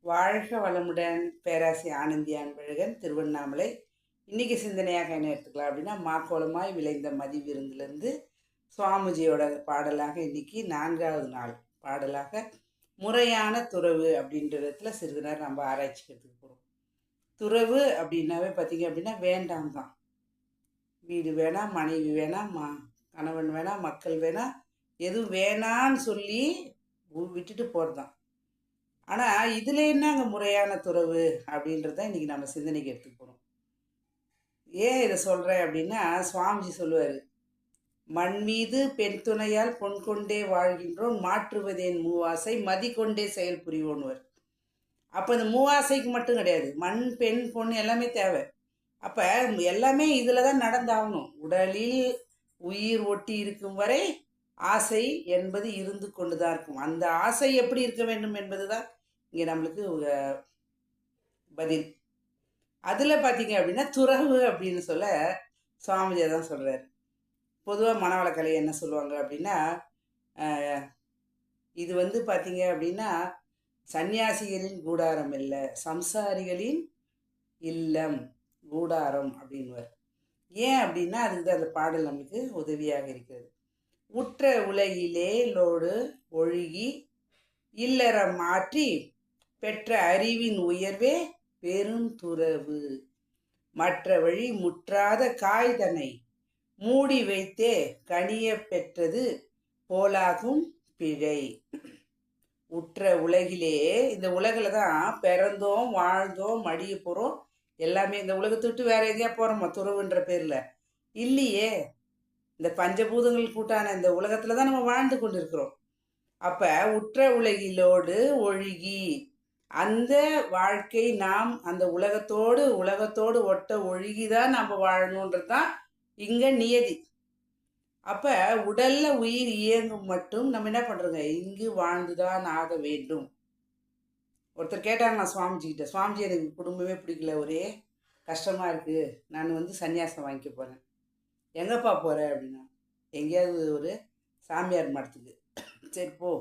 வாழ்க வளமுடன். பேராசி ஆனந்தி அன்பழகன், திருவண்ணாமலை. இன்னைக்கு சிந்தனையாக என்ன எடுத்துக்கலாம் அப்படின்னா, மாக்கோலமாய் விளைந்த மதி விருந்திலிருந்து சுவாமிஜியோட பாடலாக இன்னைக்கு 4வது நாள் பாடலாக முறையான துறவு அப்படின்ற விதத்துல சிறிது நேரம் நம்ம ஆராய்ச்சிக்கிறதுக்கு போகிறோம். துறவு அப்படின்னாவே பார்த்தீங்க அப்படின்னா வேண்டாம் தான். வீடு வேணாம், மனைவி வேணாம், கணவன் வேணாம், மக்கள் வேணாம், எதுவும் வேணான்னு சொல்லி விட்டுட்டு போகிறது தான். ஆனால் இதில் என்னங்க முறையான துறவு அப்படின்றத இன்றைக்கி நம்ம சிந்தனைக்கு எடுத்துக்க போகிறோம். ஏன் இதை சொல்கிறேன் அப்படின்னா, சுவாமிஜி சொல்லுவார், மண் மீது பெண் துணையால் பொன் கொண்டே வாழ்கின்றோம், மாற்றுவதேன் மூவாசை மதி கொண்டே செயல் புரிவோன்னுவர். அப்போ இந்த மூவாசைக்கு மட்டும் கிடையாது, மண் பெண் பொன் எல்லாமே தேவை. அப்போ எல்லாமே இதில் தான் நடந்தாகணும். உடலில் உயிர் ஒட்டி இருக்கும் வரை ஆசை என்பது இருந்து கொண்டு தான் இருக்கும். அந்த ஆசை எப்படி இருக்க வேண்டும் என்பது தான் இங்கே நம்மளுக்கு பதில். அதில் பார்த்தீங்க அப்படின்னா துறவு அப்படின்னு சொல்ல சுவாமிஜி தான் சொல்கிறார். பொதுவாக மனவளக்கலை என்ன சொல்லுவாங்க அப்படின்னா, இது வந்து பார்த்தீங்க அப்படின்னா சன்னியாசிகளின் கூடாரம் இல்லை, சம்சாரிகளின் இல்லம் கூடாரம் அப்படின்வார். ஏன் அப்படின்னா அதுக்கு தான் அந்த பாடல் நம்மளுக்கு உதவியாக இருக்கிறது. உற்ற உலகிலே லோடு ஒழுகி இல்லறம் மாற்றி பெற்ற அறிவின் உயர்வே பெரும் துறவு, மற்ற வழி முற்றாத காய்தனை மூடி வைத்தே கனிய பெற்றது போலாகும் பிழை. உற்ற உலகிலே, இந்த உலகில் தான் பிறந்தோம், வாழ்ந்தோம், மடிய போகிறோம், எல்லாமே இந்த உலகத்தை விட்டு வேற எங்கேயா போகிறோமா துறவுன்ற பேரில்? இல்லையே. இந்த பஞ்சபூதங்கள் கூட்டான இந்த உலகத்தில் தான் நம்ம வாழ்ந்து கொண்டு இருக்கிறோம். அப்போ உற்ற உலகிலோடு ஒழுகி, அந்த வாழ்க்கை நாம் அந்த உலகத்தோடு ஒட்ட ஒழுகிதான் நம்ம வாழணுன்றது தான் இங்கே நியதி. அப்போ உடல்ல உயிர் இயங்கும் மட்டும் நம்ம என்ன பண்ணுறோங்க, இங்கு வாழ்ந்துதான் ஆக வேண்டும். ஒருத்தர் கேட்டாங்க நான் சுவாமிஜி கிட்ட, சுவாமிஜி எனக்கு குடும்பமே பிடிக்கல, ஒரே கஷ்டமாக இருக்குது, நான் வந்து சன்னியாசம் வாங்கிக்க போகிறேன். எங்கப்பா போகிறேன் அப்படின்னா, எங்கேயாவது ஒரு சாமியார் மடத்துக்கு. சரி போ,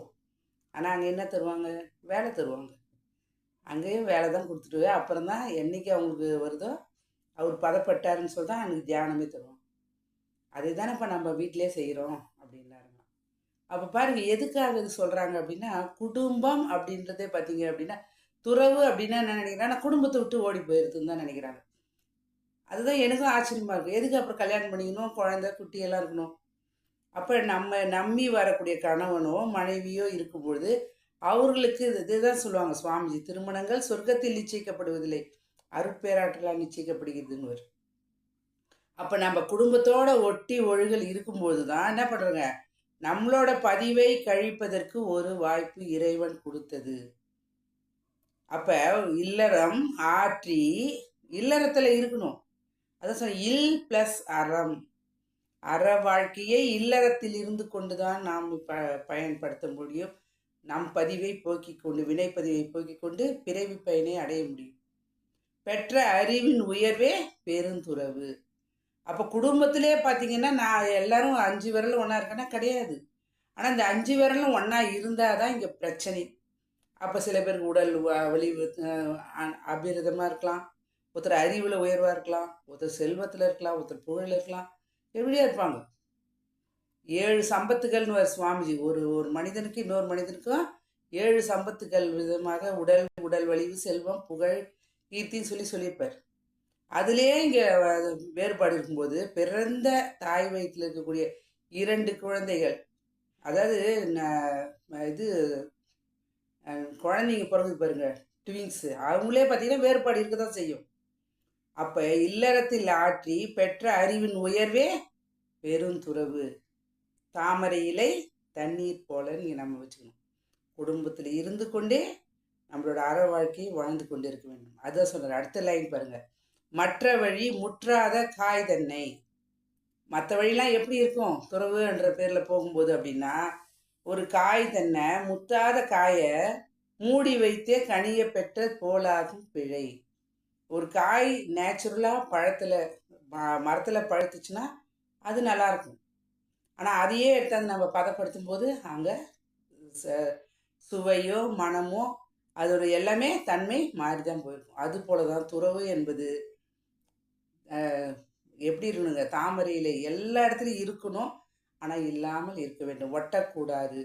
ஆனால் அங்கே என்ன தருவாங்க? வேலை தருவாங்க. அங்கேயும் வேலை தான் கொடுத்துட்டு அப்புறம் தான் என்றைக்கு அவங்களுக்கு வருதோ, அவர் பதப்பட்டாருன்னு சொல்லி தான் எனக்கு தியானமே தருவோம். அதே தானே இப்போ நம்ம வீட்டிலே செய்கிறோம் அப்படின்னாருங்க. அப்போ பாருங்கள், எதுக்காக இது சொல்கிறாங்க அப்படின்னா, குடும்பம் அப்படின்றதே பார்த்தீங்க அப்படின்னா, துறவு அப்படின்னா என்ன நினைக்கிறாங்கன்னா, குடும்பத்தை விட்டு ஓடி போயிருதுன்னு தான் நினைக்கிறாங்க. அதுதான் எனக்கும் ஆச்சரியமாக இருக்குது. எதுக்கு அப்புறம் கல்யாணம் பண்ணிக்கணும், குழந்தை குட்டியெல்லாம் இருக்கணும்? அப்போ நம்ம நம்பி வரக்கூடிய கணவனோ மனைவியோ இருக்கும்பொழுது அவர்களுக்கு இதுதான் சொல்லுவாங்க சுவாமிஜி, திருமணங்கள் சொர்க்கத்தில் நிச்சயிக்கப்படுவதில்லை, அருட்பேராற்றலால் நிச்சயிக்கப்படுகிறதுன்னு வரும். அப்போ நம்ம குடும்பத்தோட ஒட்டி ஒழுகல் இருக்கும்போது தான் என்ன பண்ணுறோங்க, நம்மளோட பதிவை கழிப்பதற்கு ஒரு வாய்ப்பு இறைவன் கொடுத்தது. அப்போ இல்லறம் ஆற்றி இல்லறத்தில் இருக்கணும். அதான் சொன்ன இல் ப்ளஸ் அறம். அற வாழ்க்கையை இல்லறத்தில் இருந்து கொண்டு தான் நாம் பயன்படுத்த முடியும். நம் பதிவை போக்கிக் கொண்டு, வினைப்பதிவை போக்கிக் கொண்டு பிறவி பயனை அடைய முடியும். பெற்ற அறிவின் உயர்வே பெருந்துறவு. அப்போ குடும்பத்திலே பார்த்தீங்கன்னா, நான் எல்லாரும் 5 விரலும் ஒன்றா இருக்கேன்னா கிடையாது. ஆனால் இந்த 5 விரலும் ஒன்றா இருந்தால் தான் இங்கே பிரச்சனை. அப்போ சில பேருக்கு உடல் வலி அபிரதமாக இருக்கலாம், ஒருத்தர் அறிவில் உயர்வாக இருக்கலாம், ஒருத்தர் செல்வத்தில் இருக்கலாம், ஒருத்தர் புகழில் இருக்கலாம், எப்படியா இருப்பாங்க. 7 சம்பத்துகள்னு ஒரு சுவாமிஜி, ஒரு ஒரு மனிதனுக்கு இன்னொரு மனிதனுக்கும் 7 சம்பத்துகள் விதமாக உடல் வலிவு, செல்வம், புகழ், கீர்த்தின்னு சொல்லியிருப்பார். அதுலேயே இங்கே வேறுபாடு இருக்கும்போது, பிறந்த தாய் வயிற்றில் இருக்கக்கூடிய 2 குழந்தைகள், அதாவது இது குழந்தைங்க பிறகு பாருங்க, ட்வின்ஸு, அவங்களே பார்த்தீங்கன்னா வேறுபாடு இருக்க தான் செய்யும். அப்போ இல்லறத்தில் ஆற்றி பெற்ற அறிவின் உயர்வே பெருந்துறவு. தாமரை இலை தண்ணீர் போல நீங்கள் நம்ம வச்சுக்கணும். குடும்பத்தில் இருந்து கொண்டே நம்மளோட அற வாழ்க்கையை வாழ்ந்து கொண்டு இருக்க வேண்டும். அதான் சொல்கிறார். அடுத்த லைன் பாருங்கள், மற்ற வழி முற்றாத காய் தன்னை. மற்ற வழிலாம் எப்படி இருக்கும் துறவுன்ற பேரில் போகும்போது அப்படின்னா, ஒரு காய் தன்னை முத்தாத காயை மூடி வைத்தே கனிய பெற்ற போலாகும் பிழை. ஒரு காய் நேச்சுரலாக பழத்தில் மரத்தில் பழுத்துச்சுன்னா அது நல்லாயிருக்கும். ஆனால் அதையே எடுத்தாந்து நம்ம பதப்படுத்தும் போது அங்கே சுவையோ மனமோ அதோட எல்லாமே தன்மை மாறி தான் போயிருக்கும். அது போல தான் துறவு என்பது எப்படி இருக்கணுங்க, தாமரையில் எல்லா இடத்துலையும் இருக்கணும், ஆனால் இல்லாமல் இருக்க வேண்டும். ஒட்டக்கூடாது.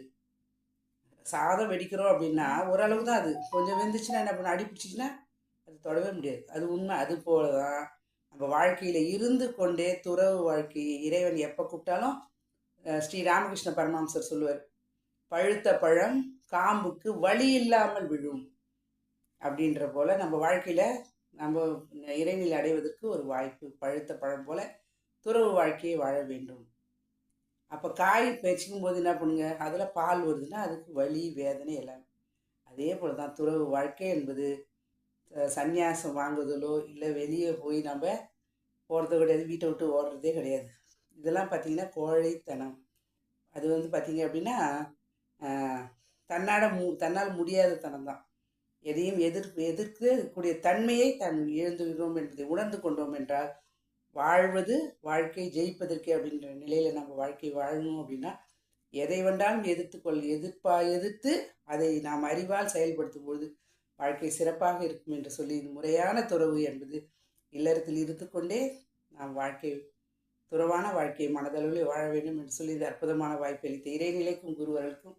சாதம் வெடிக்கிறோம் அப்படின்னா ஓரளவு தான், அது கொஞ்சம் வெந்துச்சுன்னா என்ன பண்ண, அடி பிடிச்சிச்சின்னா அது தொடவே முடியாது. அது உண்மை. அது போல தான் நம்ம வாழ்க்கையில் இருந்து கொண்டே துறவு வாழ்க்கையை இறைவன் எப்போ கூப்பிட்டாலும் ஸ்ரீ ராமகிருஷ்ண பரமஹம்சர் சொல்லுவார், பழுத்த பழம் காம்புக்கு வழி இல்லாமல் விழும் அப்படின்ற போல நம்ம வாழ்க்கையில் நம்ம இறைநிலை அடைவதற்கு ஒரு வாய்ப்பு. பழுத்த பழம் போல துறவு வாழ்க்கையை வாழ வேண்டும். அப்போ காய் பறிக்கும் போது என்ன பண்ணுங்க, அதில் பால் வருதுன்னா அதுக்கு வலி வேதனை எல்லாம். அதே போல தான் துறவு வாழ்க்கை என்பது சந்நியாசம் வாங்குதலோ இல்லை வெளியே போய் நம்ம போகிறதோ கிடையாது, வீட்டை விட்டு ஓடுறதே கிடையாது. இதெல்லாம் பார்த்திங்கன்னா கோழைத்தனம். அது வந்து பார்த்திங்க அப்படின்னா தன்னால் முடியாத தனம் தான். எதையும் எதிர்க்கக்கூடிய தன்மையை எழுந்துகிறோம் என்பதை உணர்ந்து கொண்டோம் என்றால் வாழ்வது வாழ்க்கை ஜெயிப்பதற்கே அப்படின்ற நிலையில் நம்ம வாழ்க்கை வாழணும் அப்படின்னா எதை வேண்டாலும் எதிர்த்து அதை நாம் அறிவால் செயல்படுத்தும் பொழுது வாழ்க்கை சிறப்பாக இருக்கும் என்று சொல்லி, இது முறையான துறவு என்பது இல்லறத்தில் இருந்து கொண்டே நாம் துறவான வாழ்க்கையை மனதளவில் வாழ வேண்டும் என்று சொல்லி இந்த அற்புதமான வாய்ப்பு அளித்த இறைநிலைக்கும் குருவர்களுக்கும்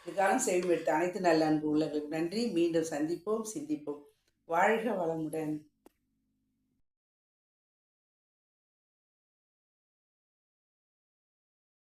இதுகாலம் செய்யும் எடுத்த அனைத்து நல்ல அன்பு உள்ளவர்களுக்கு நன்றி. மீண்டும் சந்திப்போம், சிந்திப்போம். வாழ்க வளமுடன்.